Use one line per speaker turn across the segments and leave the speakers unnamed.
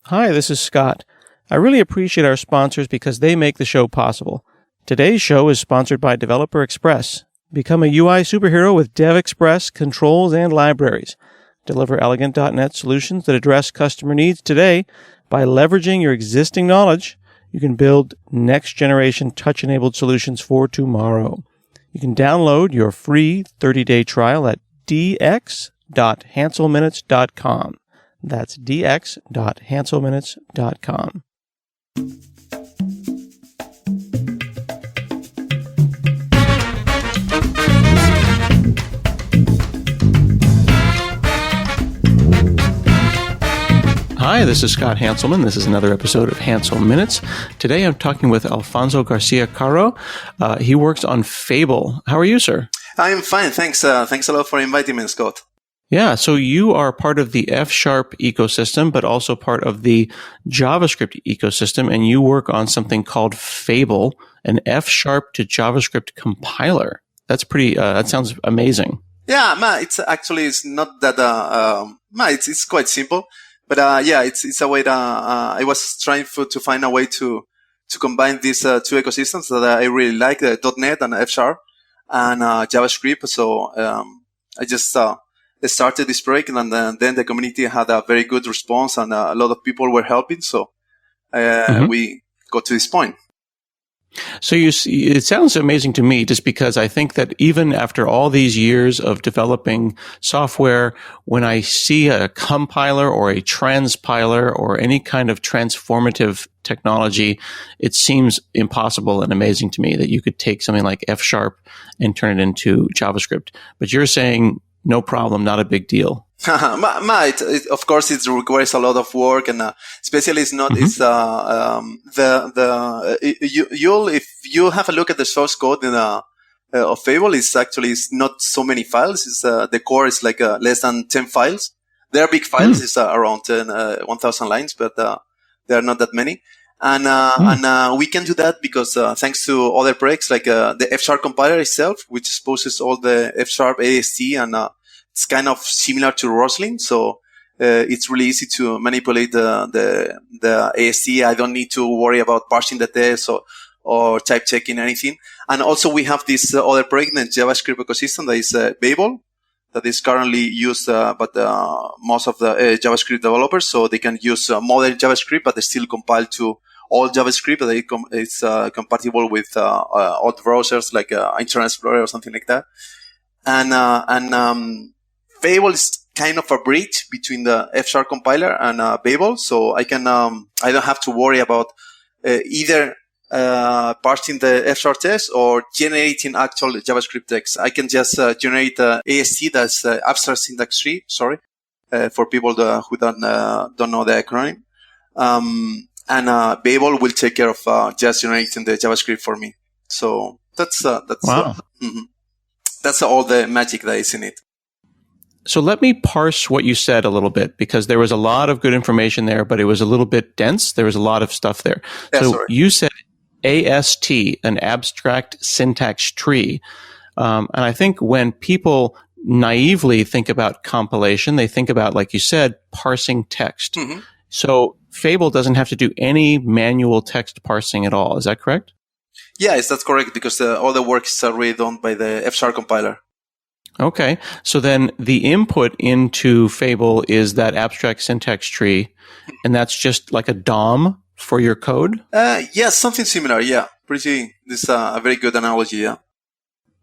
Hi, this is Scott. I really appreciate our sponsors because they make the show possible. Today's show is sponsored by Developer Express. Become a UI superhero with DevExpress controls and libraries. Deliver elegant .NET solutions that address customer needs today. By leveraging your existing knowledge, you can build next-generation touch-enabled solutions for tomorrow. You can download your free 30-day trial at dx.hanselminutes.com. That's dx.hanselminutes.com. Hi, this is Scott Hanselman. This is another episode of Hansel Minutes. Today I'm talking with Alfonso Garcia-Caro. He works on Fable. How are you, sir?
I'm fine. Thanks. Thanks a lot for inviting me, Scott.
Yeah, so you are part of the F# ecosystem, but also part of the JavaScript ecosystem, and you work on something called Fable, an F# to JavaScript compiler. That's pretty. That sounds amazing.
Yeah, it's not that. It's quite simple, but it's a way that I was trying to find a way to combine these two ecosystems that I really like, .NET and F# and JavaScript. So I just started this project, and then the community had a very good response, and a lot of people were helping. So we got to this point.
So it sounds amazing to me, just because I think that even after all these years of developing software, when I see a compiler or a transpiler or any kind of transformative technology, it seems impossible and amazing to me that you could take something like F# and turn it into JavaScript. But you're saying no problem, not a big deal.
Of course, it requires a lot of work, and especially it's not. It's if you have a look at the source code of Fable, it's not so many files. It's the core is like less than 10 files. There are big files. It's around 1,000 lines, but there are not that many. And we can do that because thanks to other projects like the F# compiler itself, which exposes all the F# AST, and it's kind of similar to Roslyn. So it's really easy to manipulate the AST. I don't need to worry about parsing the text or type checking anything. And also we have this other project in the JavaScript ecosystem that is Babel, that is currently used but most of the JavaScript developers, so they can use modern JavaScript, but they still compile to all JavaScript. It's compatible with all browsers like Internet Explorer or something like that. And Fable is kind of a bridge between the F# compiler and Babel, so I don't have to worry about either parsing the F# text or generating actual JavaScript text. I can just generate AST, that's abstract syntax tree. Sorry, for people who don't know the acronym. And Babel will take care of just generating the JavaScript for me. So that's
wow.
That's all the magic that is in it.
So let me parse what you said a little bit, because there was a lot of good information there, but it was a little bit dense. There was a lot of stuff there.
Yeah,
so
sorry.
You said AST, an abstract syntax tree. And I think when people naively think about compilation, they think about, like you said, parsing text. Mm-hmm. So Fable doesn't have to do any manual text parsing at all. Is that correct?
Yes, that's correct, because all the work is already done by the F# compiler.
Okay. So then the input into Fable is that abstract syntax tree, and that's just like a DOM for your code?
Yes, something similar. Yeah. This is a very good analogy. Yeah.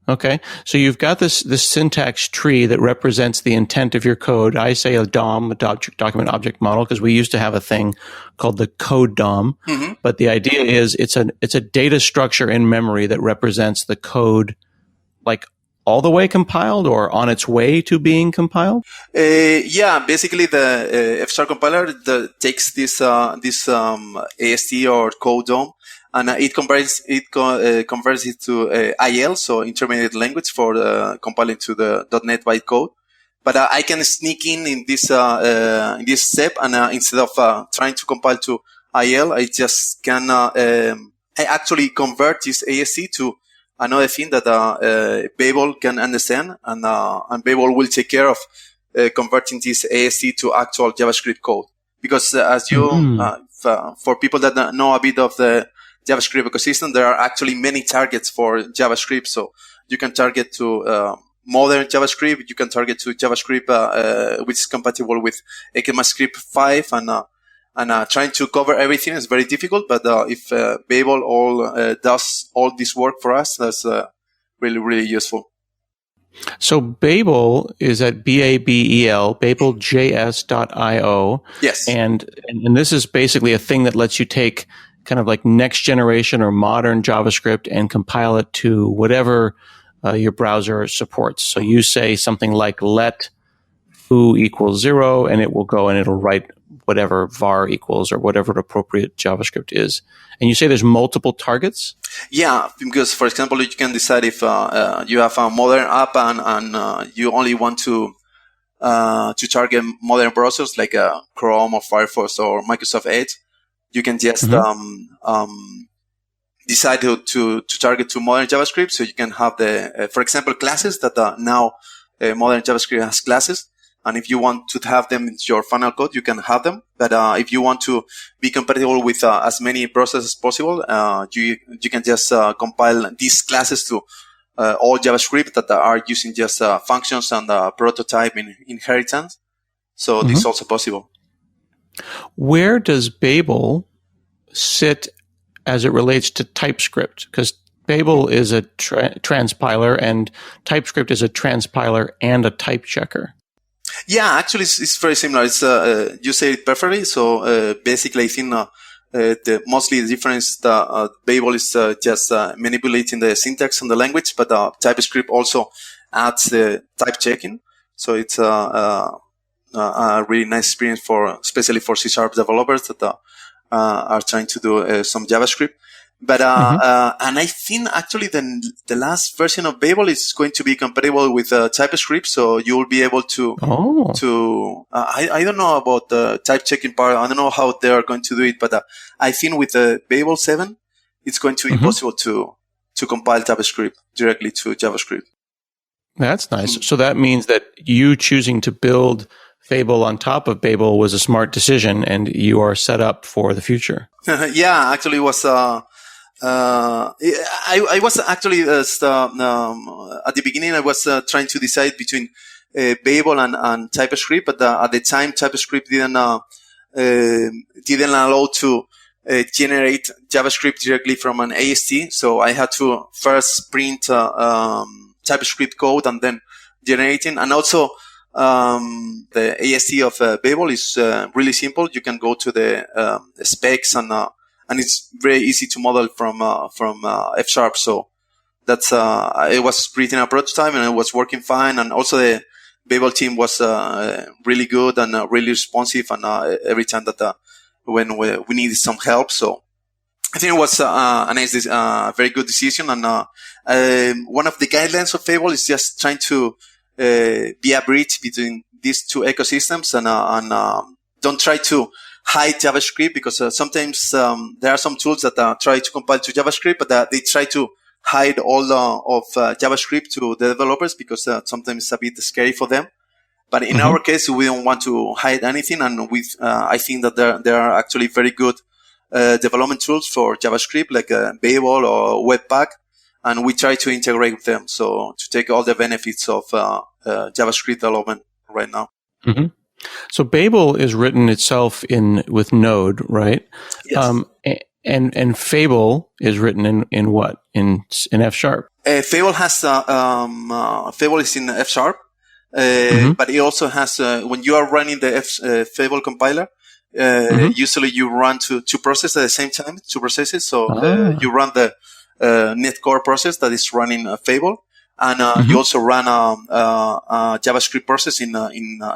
Okay. So you've got this syntax tree that represents the intent of your code. I say a DOM, a document object model, because we used to have a thing called the code DOM. Mm-hmm. But the idea is it's a data structure in memory that represents the code, like all the way compiled or on its way to being compiled?
Basically the F# compiler takes this AST or code DOM, and it converts it to IL, so intermediate language for compiling to the .NET bytecode. But I can sneak in this step, and instead of trying to compile to IL, I just can I actually convert this AST to another thing that Babel can understand, and Babel will take care of converting this AST to actual JavaScript code. because as you, for people that don't know a bit of the JavaScript ecosystem, there are actually many targets for JavaScript. So you can target to modern JavaScript, you can target to JavaScript which is compatible with ECMAScript 5, and trying to cover everything is very difficult. But if Babel does all this work for us, that's really, really useful.
So Babel is at Babel, babeljs.io.
Yes.
And this is basically a thing that lets you take kind of like next generation or modern JavaScript and compile it to whatever your browser supports. So you say something like let foo equals 0, and it will go and it'll write whatever var equals or whatever appropriate JavaScript is. And you say there's multiple targets?
Yeah, because for example, you can decide if you have a modern app and you only want to target modern browsers like Chrome or Firefox or Microsoft Edge. You can just decide to target to modern JavaScript. So you can have for example, classes that now modern JavaScript has classes. And if you want to have them in your final code, you can have them. But if you want to be compatible with as many processes as possible, you can just compile these classes to all JavaScript that are using just functions and prototype inheritance. So this is also possible.
Where does Babel sit as it relates to TypeScript? Because Babel is a transpiler and TypeScript is a transpiler and a type checker.
Yeah, actually, it's very similar. It's you say it perfectly. So basically, I think mostly the difference that Babel is just manipulating the syntax and the language, but TypeScript also adds the type checking. So it's a really nice experience especially for C# developers that are trying to do some JavaScript. But and I think actually the last version of Babel is going to be compatible with TypeScript, so you will be able to I don't know about the type checking part. I don't know how they are going to do it, but I think with Babel 7, it's going to be possible to compile TypeScript directly to JavaScript.
That's nice. So that means that you choosing to build Fable on top of Babel was a smart decision, and you are set up for the future.
Yeah, actually, it was. I was actually at the beginning. I was trying to decide between Babel and TypeScript, but at the time TypeScript didn't allow to generate JavaScript directly from an AST. So I had to first print TypeScript code and then generating. And also the AST of Babel is really simple. You can go to the specs and it's very easy to model from F#. So that's it was printing a prototype and it was working fine. And also the Babel team was really good and really responsive. And every time that when we needed some help, so I think it was a nice, very good decision. And one of the guidelines of Fable is just trying to be a bridge between these two ecosystems and don't try to hide JavaScript, because sometimes there are some tools that try to compile to JavaScript, but they try to hide all of JavaScript to the developers because sometimes it's a bit scary for them. But in our case, we don't want to hide anything, and I think that there are actually very good development tools for JavaScript, like Babel or Webpack, and we try to integrate with them, so to take all the benefits of JavaScript development right now.
So Babel is written itself with Node, right?
Yes.
And Fable is written in what? In F#?
Fable has Fable is in F#, but it also has when you are running the Fable compiler, usually you run two processes at the same time, two processes. So you run the net core process that is running Fable. And you also run a JavaScript process in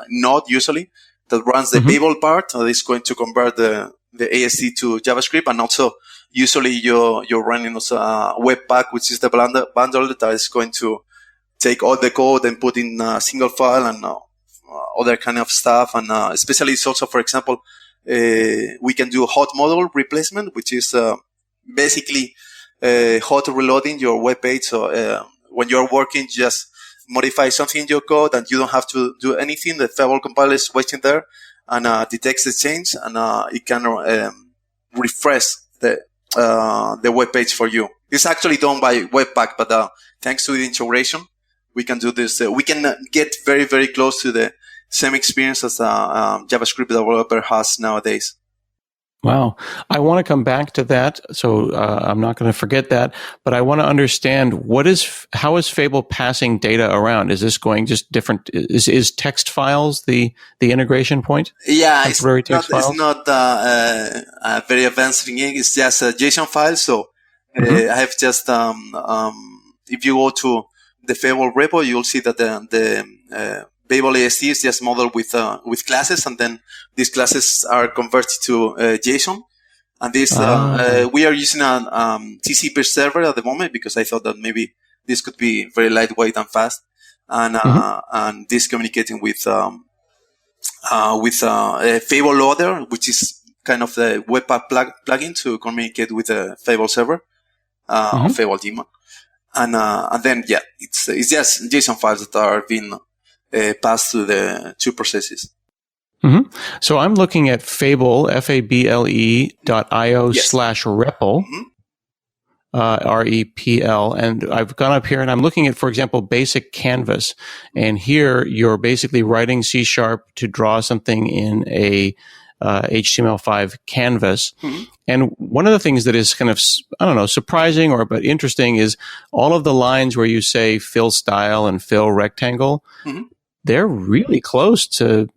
Node usually that runs the Babel part that is going to convert the AST to JavaScript, and also usually you're running also Webpack, which is the bundle that is going to take all the code and put in a single file and other kind of stuff. And especially it's also, for example, we can do hot model replacement, which is basically hot reloading your web page. So when you're working, just modify something in your code and you don't have to do anything. The Fable compiler is waiting there and detects the change, and it can refresh the web page for you. It's actually done by Webpack, but thanks to the integration, we can do this. We can get very, very close to the same experience as a JavaScript developer has nowadays.
Wow. I want to come back to that, so I'm not going to forget that, but I want to understand how is Fable passing data around? Is this going just different? Is text files the integration point?
Yeah, it's not a very advanced thing. It's just a JSON file. So I have just, if you go to the Fable repo, you'll see that the Babel AST is just modeled with classes, and then these classes are converted to JSON. And this we are using a TCP server at the moment because I thought that maybe this could be very lightweight and fast, and this communicating with a Fable loader, which is kind of the Webpack plugin to communicate with the Fable server, Fable daemon, and then it's just JSON files that are being passed through the two processes.
So I'm looking at Fable, fable.io/REPL, REPL, and I've gone up here and I'm looking at, for example, basic canvas. And here you're basically writing C# to draw something in a HTML5 canvas. And one of the things that is kind of, I don't know, surprising but interesting is all of the lines where you say fill style and fill rectangle. They're really close to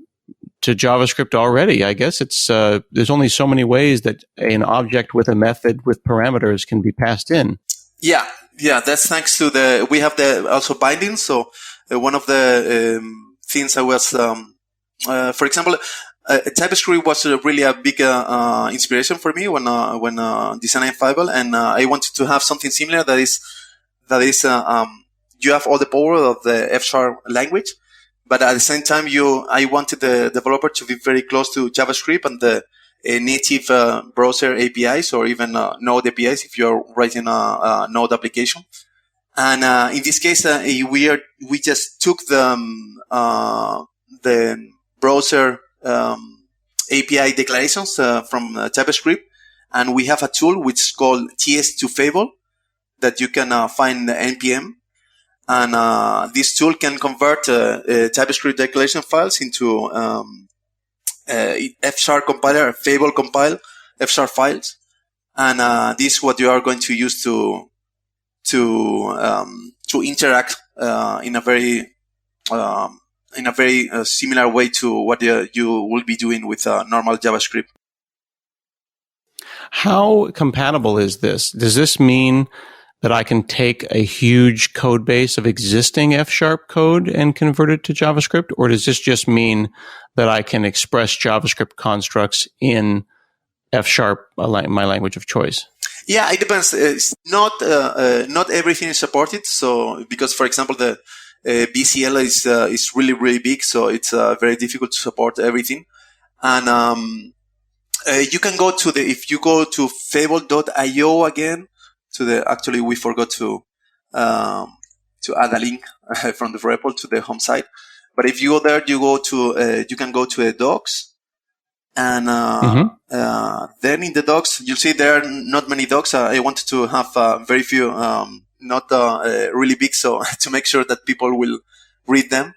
JavaScript already. I guess it's there's only so many ways that an object with a method with parameters can be passed in. Yeah,
that's thanks to we have the also bindings. So one of the things I was, for example, TypeScript was really a big inspiration for me when designing Fable, and I wanted to have something similar that is you have all the power of the F# language. But at the same time, I wanted the developer to be very close to JavaScript and the native browser APIs, or even Node APIs if you're writing a Node application. And in this case, we just took the browser API declarations from JavaScript, and we have a tool which is called TS2Fable that you can find npm. And this tool can convert JavaScript declaration files into F# compiler, Fable compile F# files, and this is what you are going to use to interact in a very similar way to what you will be doing with normal JavaScript.
How compatible is this? Does this mean that I can take a huge code base of existing F# code and convert it to JavaScript? Or does this just mean that I can express JavaScript constructs in F#, my language of choice?
Yeah, it depends. It's not everything is supported. So, because for example, the BCL is really, really big. So it's very difficult to support everything. And, you can go if you go to fable.io again, actually we forgot to add a link from the repo to the home site. But if you go there, you can go to the docs, and then in the docs you'll see there are not many docs. I wanted to have very few, not really big, so to make sure that people will read them.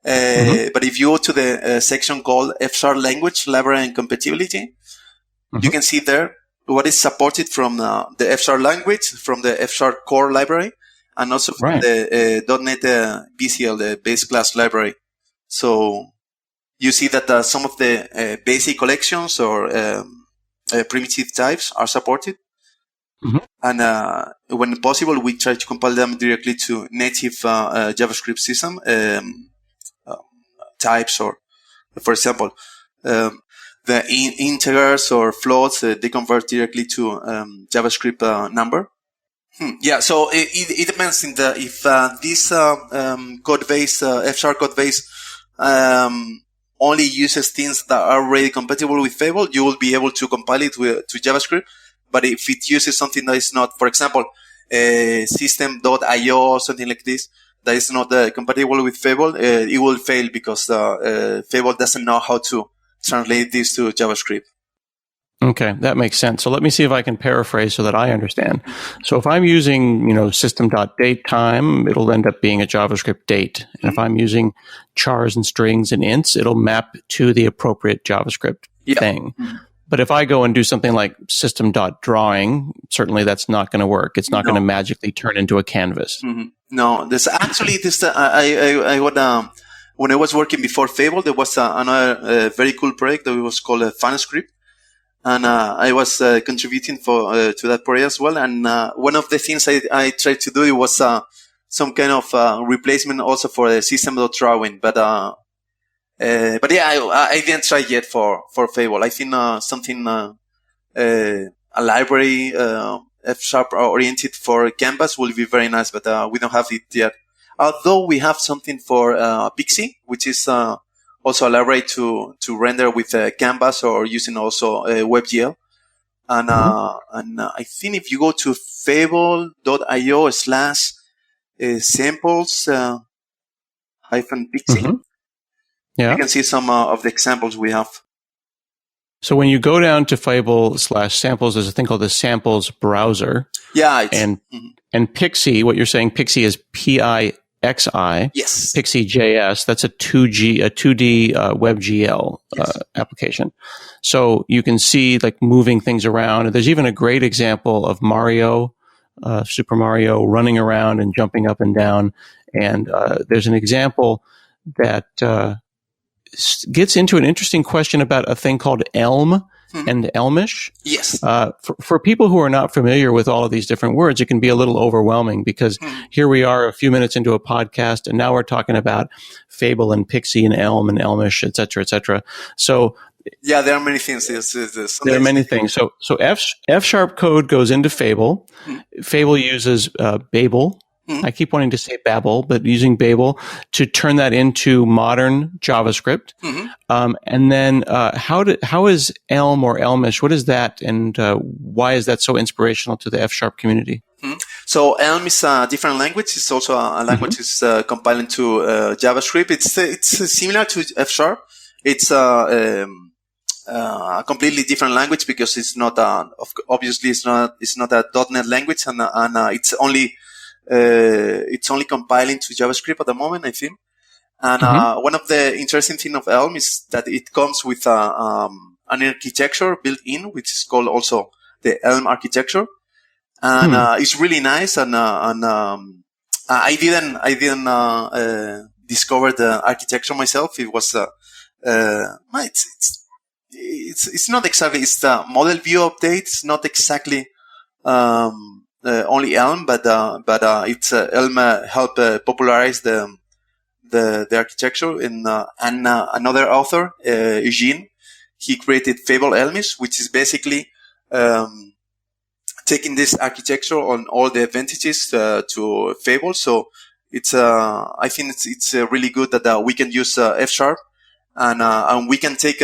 But if you go to the section called F# language library and compatibility, you can see there what is supported from the F# language, from the F# core library, and also from the .NET BCL, the base class library. So you see that some of the basic collections or primitive types are supported. And when possible, we try to compile them directly to native JavaScript system types, or, for example, the integers or floats, they convert directly to JavaScript number. Yeah, so it depends if this code base, F# code base, only uses things that are already compatible with Fable, you will be able to compile it to JavaScript. But if it uses something that is not, for example, system.io or something like this, that is not compatible with Fable, it will fail because Fable doesn't know how to translate this to JavaScript.
Okay, that makes sense. So let me see if I can paraphrase so that I understand. So if I'm using, system.datetime, it'll end up being a JavaScript date. And if I'm using chars and strings and ints, it'll map to the appropriate JavaScript thing. But if I go and do something like system.drawing, certainly that's not going to work. It's not going to magically turn into a canvas.
No, there's actually this. I would when I was working before Fable, there was another very cool project that was called FunScript. And I was contributing to that project as well. And one of the things I tried to do it was some kind of replacement also for the system.drawing. But yeah, I didn't try yet for Fable. I think something a library F# oriented for Canvas will be very nice. But we don't have it yet. Although we have something for Pixie, which is also a library to render with Canvas or using also WebGL. And I think if you go to fable.io/samples -pixie, you can see some of the examples we have.
So when you go down to Fable/samples, there's a thing called the samples browser.
Yeah.
And Pixie, what you're saying, Pixie is PIXI.
Yes.
Pixie.js, that's a 2D WebGL application. So you can see like moving things around. And there's even a great example of Mario, Super Mario running around and jumping up and down. And there's an example that gets into an interesting question about a thing called Elm and Elmish.
Yes.
For people who are not familiar with all of these different words, it can be a little overwhelming because here we are a few minutes into a podcast and now we're talking about Fable and Pixie and Elm and Elmish, et cetera, et cetera. So
yeah, there are many things.
There are many things. So F# code goes into Fable. Fable uses Babel. I keep wanting to say Babel, but using Babel to turn that into modern JavaScript. And then how is Elm or Elmish? What is that, and why is that so inspirational to the F# community?
So Elm is a different language. It's also a language that's compiling to JavaScript. It's similar to F#. It's a completely different language because it's not obviously it's not a .NET language, and it's only compiling to JavaScript at the moment, I think. And one of the interesting things of Elm is that it comes with an architecture built in, which is called also the Elm architecture, and it's really nice. And I didn't discover the architecture myself. It was it's not exactly, it's the model view update. It's not exactly only Elm, but it's Elm help popularize the architecture. And another author, Eugene, he created Fable Elmish, which is basically taking this architecture on all the advantages to Fable. So it's I think it's really good that we can use F# and we can take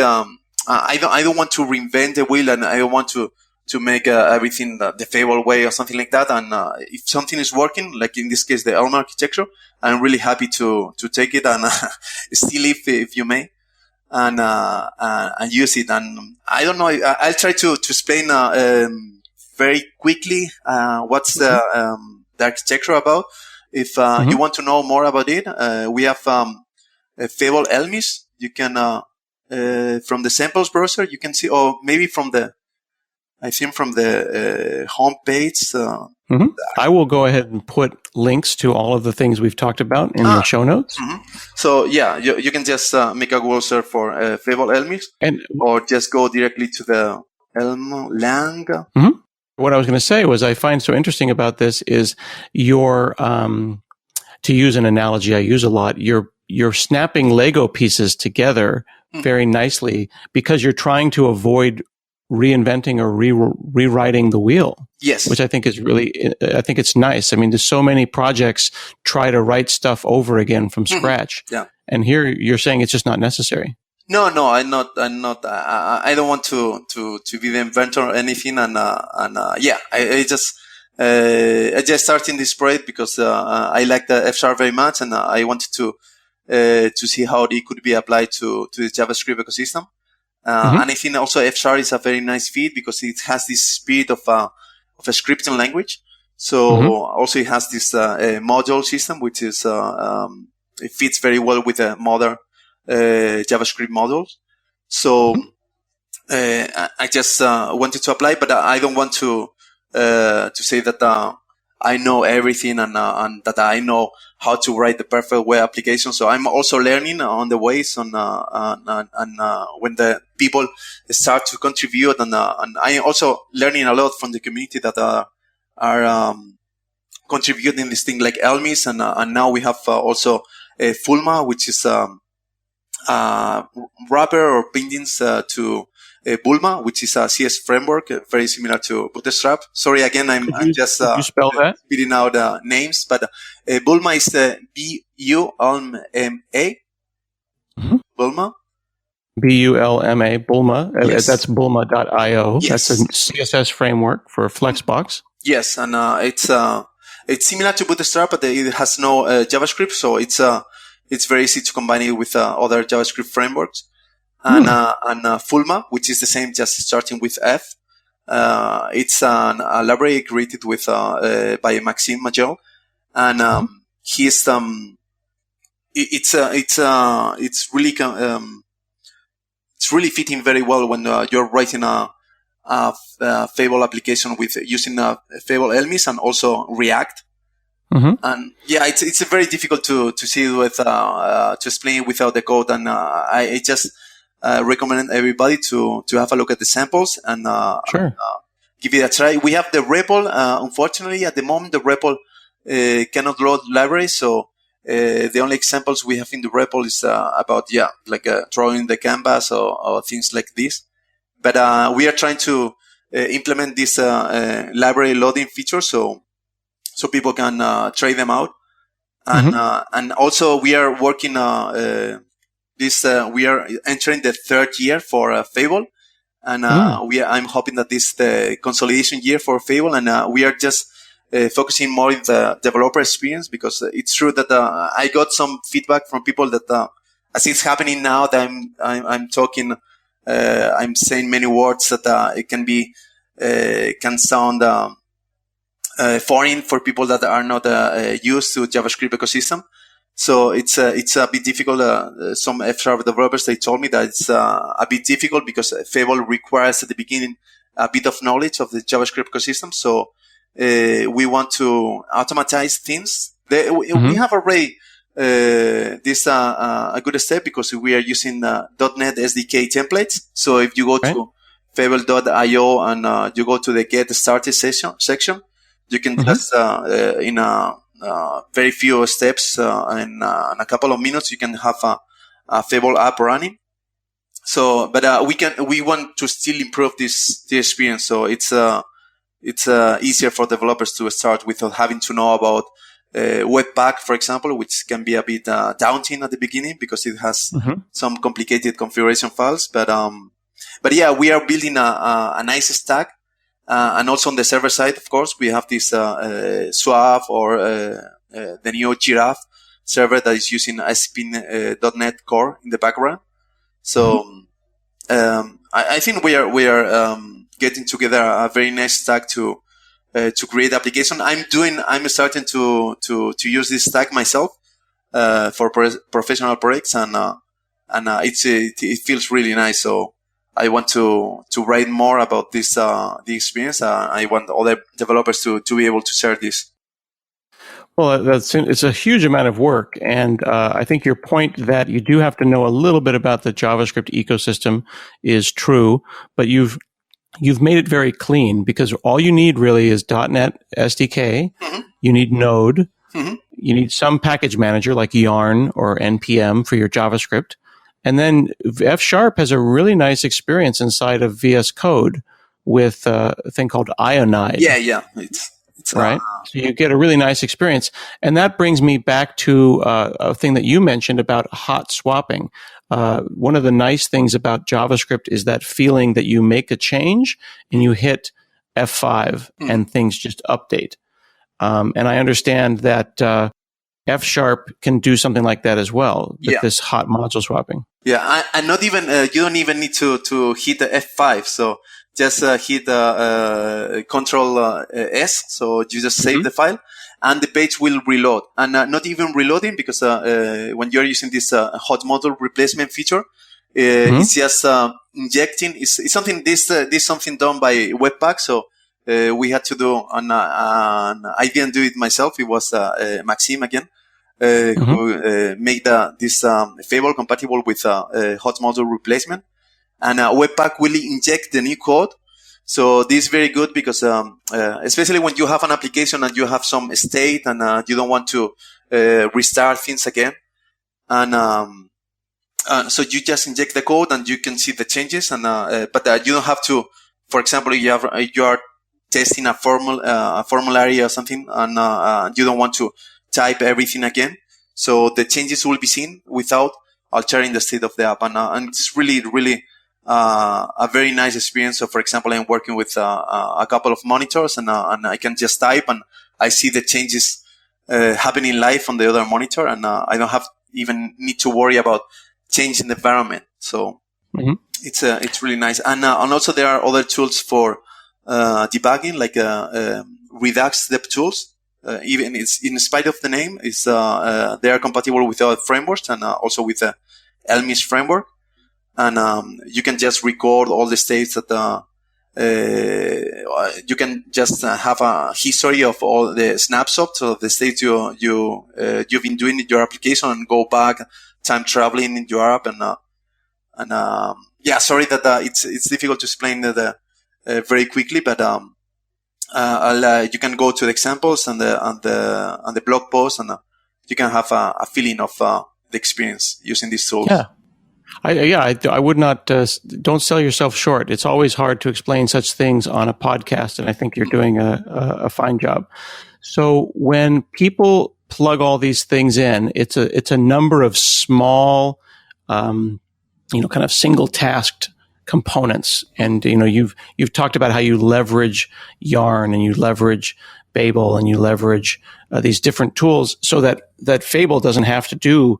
I don't want to reinvent the wheel, and I don't want to make everything the Fable way or something like that. And if something is working, like in this case the Elm architecture, I'm really happy to take it and steal it if you may, and use it. And I don't know, I'll try to explain very quickly what's the architecture about. If you want to know more about it, we have Fable Elmish. You can from the samples browser you can see, or maybe from the home page.
I will go ahead and put links to all of the things we've talked about in the show notes.
So yeah, you can just make a Google search for Fable Elmish, or just go directly to the Elm lang.
What I was going to say was, I find so interesting about this is your, to use an analogy I use a lot, you're snapping Lego pieces together very nicely because you're trying to avoid reinventing or rewriting the wheel.
Yes.
Which I think is I think it's nice. I mean, there's so many projects try to write stuff over again from scratch.
Yeah.
And here you're saying it's just not necessary.
No, I'm not. I don't want to be the inventor or anything. Yeah, I just started in this project because I like the F# very much, and I wanted to see how it could be applied to the JavaScript ecosystem. And I think also F# is a very nice fit because it has this spirit of a scripting language. So also it has this module system, which is it fits very well with the modern JavaScript modules. So I just wanted to apply, but I don't want to say that I know everything and that I know how to write the perfect web application. So I'm also learning on the ways when the people start to contribute, and I'm also learning a lot from the community that are contributing this thing like Elmis, and now we have also Fulma, which is wrapper or bindings to Bulma, which is a CS framework, very similar to Bootstrap. Sorry, again, I'm just
spell that?
spitting out names, but Bulma is B-U-L-M-A. Bulma.
B-U-L-M-A, Bulma.
Yes.
That's bulma.io.
Yes.
That's a CSS framework for Flexbox.
Yes, and it's similar to Bootstrap, but it has no JavaScript, so it's very easy to combine it with other JavaScript frameworks. And Fulma, which is the same, just starting with F. It's a library created with by Maxime Majel, and he's it's really fitting very well when you're writing a Fable application with using Fable Elmis and also React. And yeah, it's very difficult to see with to explain it without the code, and I just recommend everybody to have a look at the samples and give it a try. We have the REPL. Unfortunately, at the moment, the REPL cannot load libraries, so the only examples we have in the REPL is about drawing the canvas or things like this. But we are trying to implement this library loading feature so people can try them out. And also we are working we are entering the third year for Fable, and I'm hoping that this is the consolidation year for Fable, and we are just focusing more on the developer experience, because it's true that I got some feedback from people that as it's happening now that I'm talking, I'm saying many words that it can sound foreign for people that are not used to JavaScript ecosystem. So it's a bit difficult. Some F# developers, they told me that it's a bit difficult because Fable requires at the beginning a bit of knowledge of the JavaScript ecosystem. So we want to automatize things. We have already this a good step because we are using .NET SDK templates. So if you go to Fable.io and you go to the Get Started section, you can just in very few steps in a couple of minutes you can have a Fable app running. So, but we want to still improve the experience. So it's easier for developers to start without having to know about Webpack, for example, which can be a bit daunting at the beginning because it has some complicated configuration files. But yeah, we are building a nice stack. And also on the server side, of course, we have this Suave or the new Giraffe server that is using ASP.NET Core in the background. So I think we are getting together a very nice stack to create application. I'm starting to use this stack myself for professional projects, and it feels really nice. So I want to write more about this the experience. I want other developers to be able to share this.
Well, it's a huge amount of work, and I think your point that you do have to know a little bit about the JavaScript ecosystem is true, but you've made it very clean because all you need really is .NET SDK. You need Node. You need some package manager like Yarn or NPM for your JavaScript. And then F# has a really nice experience inside of VS Code with a thing called Ionide.
Yeah. It's
right. So you get a really nice experience. And that brings me back to a thing that you mentioned about hot swapping. One of the nice things about JavaScript is that feeling that you make a change and you hit F5 and things just update. And I understand that F# can do something like that as well with
Yeah.
this hot module swapping.
Yeah, and not even you don't even need to hit the F5. So just hit Control S. So you just save the file, and the page will reload. And not even reloading, because when you're using this hot module replacement feature, it's just injecting. It's something this something done by Webpack. So we had to do, and I didn't do it myself. It was Maxime again. Who make this Fable compatible with hot module replacement, and Webpack will inject the new code. So this is very good because especially when you have an application and you have some state and you don't want to restart things again, and so you just inject the code and you can see the changes, and but you don't have to. For example, you are testing a formulary or something, and you don't want to type everything again. So the changes will be seen without altering the state of the app. And it's really, really a very nice experience. So, for example, I'm working with a couple of monitors, and I can just type and I see the changes happening live on the other monitor, and I don't even need to worry about changing the environment. So it's really nice. And also there are other tools for debugging, like Redux dev tools. Even it's in spite of the name, they are compatible with other frameworks, and also with the Elmis framework. And you can just record all the states that you can just have a history of all the snapshots of the states you've been doing in your application, and go back time traveling in your app. And yeah, sorry that it's difficult to explain very quickly, but you can go to the examples and the blog post, and you can have a feeling of the experience using these tools.
Yeah. I would not, don't sell yourself short. It's always hard to explain such things on a podcast, and I think you're doing a fine job. So when people plug all these things in, it's a number of small, kind of single tasked components. And, you've talked about how you leverage Yarn, and you leverage Babel, and you leverage these different tools so that Fable doesn't have to do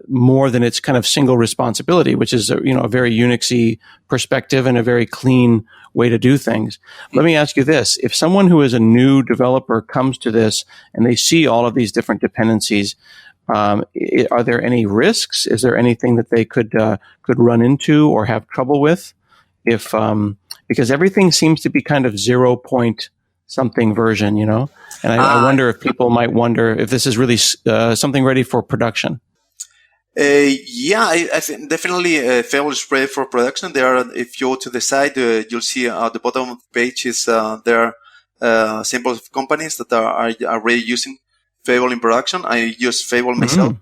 more than its kind of single responsibility, which is a very Unixy perspective and a very clean way to do things. Let me ask you this: if someone who is a new developer comes to this and they see all of these different dependencies, are there any risks? Is there anything that they could run into or have trouble with? If because everything seems to be kind of 0 point something version, and I wonder if people might wonder if this is really something ready for production.
Yeah, I think definitely Fable is ready for production. If you go to the site, you'll see at the bottom of the page there are samples of companies that are already using Fable in production. I use Fable myself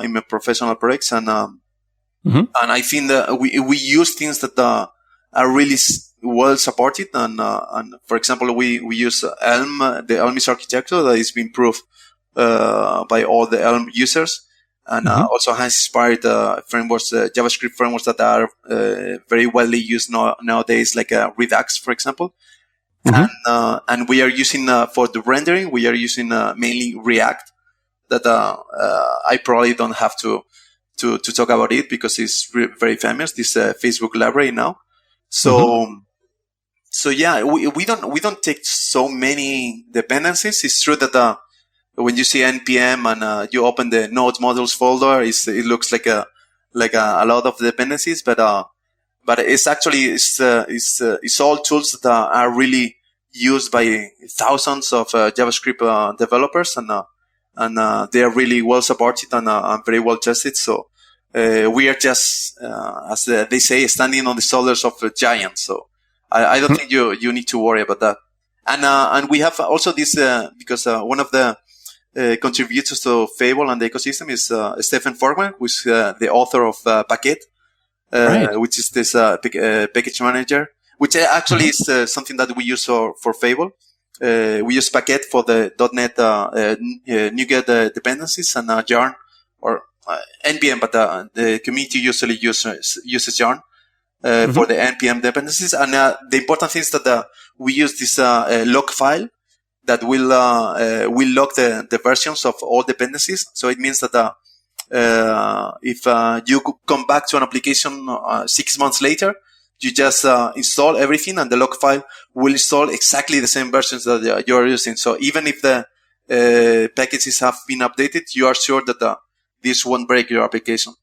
in my professional projects, and I think that we use things that are really well supported. And for example, we use Elm, the Elmis architecture that is being proved by all the Elm users. And also has inspired frameworks, JavaScript frameworks that are very widely used nowadays, like Redux, for example. And we are using for the rendering, we are using mainly React. That I probably don't have to talk about it because it's very famous. This Facebook library now. So yeah, we don't take so many dependencies. It's true that when you see npm and you open the Node modules folder, it looks like a lot of dependencies, but it's actually it's all tools that are really used by thousands of JavaScript developers, and they are really well supported and very well tested. So we are just as they say, standing on the shoulders of giants. So I don't think you need to worry about that. And we have also this because one of the contributors to Fable and the ecosystem is Stephen Forman, who is the author of Packet, which is this package manager, which actually is something that we use for Fable. We use Packet for the .NET NuGet dependencies, and Yarn or NPM, but the community usually uses Yarn for the NPM dependencies. And the important thing is that we use this log file that will lock the versions of all dependencies. So it means that if you come back to an application 6 months later, you just install everything, and the log file will install exactly the same versions that you are using. So even if the packages have been updated, you are sure that this won't break your application.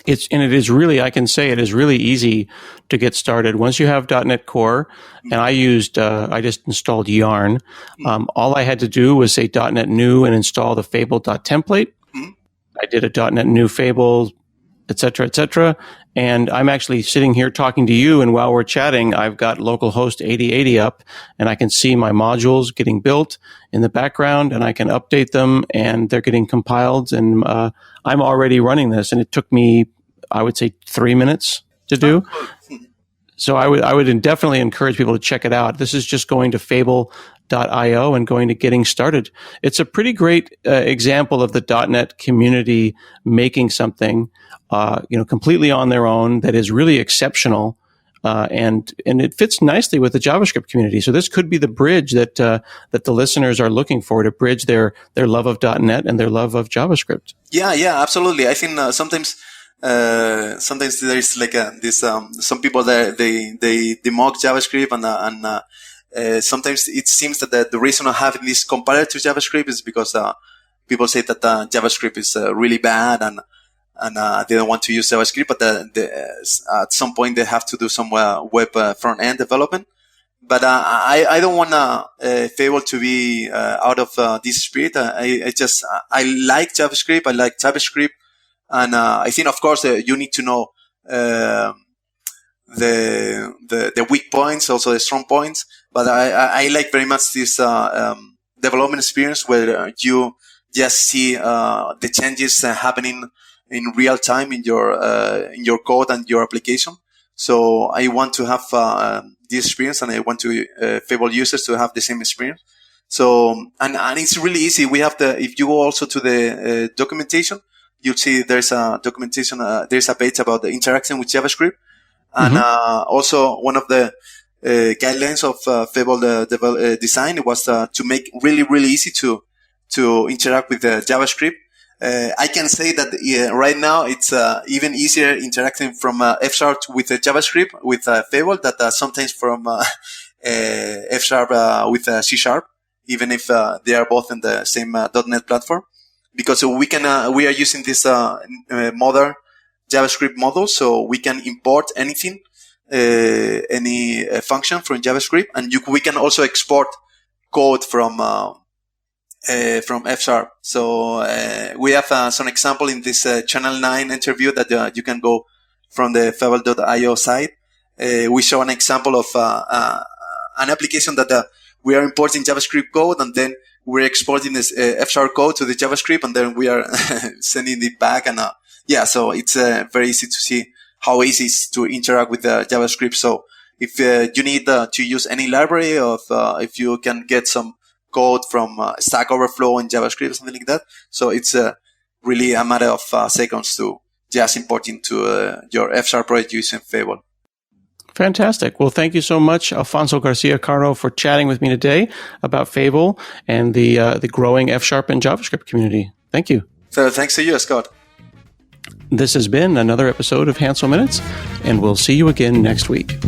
It is really, I can say it is really easy to get started. Once you have .NET Core, and I just installed Yarn. All I had to do was say .NET New and install the Fable.template. I did a .NET New Fable, et cetera, and I'm actually sitting here talking to you, and while we're chatting, I've got localhost 8080 up, and I can see my modules getting built in the background, and I can update them, and they're getting compiled, and I'm already running this, and it took me, I would say, 3 minutes to do. So I would definitely encourage people to check it out. This is just going to Fable.io and going to Getting Started. It's a pretty great example of the .NET community making something, completely on their own that is really exceptional, and it fits nicely with the JavaScript community. So this could be the bridge that the listeners are looking for, to bridge their love of .NET and their love of JavaScript. Yeah,
absolutely. I think sometimes there is like this some people that they mock JavaScript, and sometimes it seems that the reason of having this compared to JavaScript is because people say that JavaScript is really bad, and they don't want to use JavaScript, but at some point they have to do some web front end development. But I don't want Fable to be out of this spirit. I like JavaScript. I like TypeScript. And I think, of course, you need to know the weak points, also the strong points. But I like very much this development experience where you just see the changes happening in real time in your code and your application. So I want to have this experience, and I want Fable users to have the same experience. So and it's really easy. We have if you go also to the documentation, you'll see there's a documentation, there's a page about the interaction with JavaScript. And also one of the guidelines of Fable design was to make really, really easy to interact with JavaScript. I can say that right now it's even easier interacting from F# with JavaScript with Fable than sometimes from F# with C#, even if they are both in the same .NET platform. Because we are using this modern JavaScript model, so we can import anything, any function from JavaScript, and we can also export code from F#. So we have some example in this Channel 9 interview that you can go from the Fable.io site. We show an example of an application that we are importing JavaScript code, and then we're exporting this F# code to the JavaScript, and then we are sending it back. And so it's very easy to see how easy it is to interact with the JavaScript. So if you need to use any library, or if you can get some code from Stack Overflow in JavaScript or something like that, so it's really a matter of seconds to just import into your F# project using Fable.
Fantastic. Well, thank you so much, Alfonso Garcia-Caro, for chatting with me today about Fable and the growing F# and JavaScript community. Thank you.
So thanks to you, Scott.
This has been another episode of Hansel Minutes, and we'll see you again next week.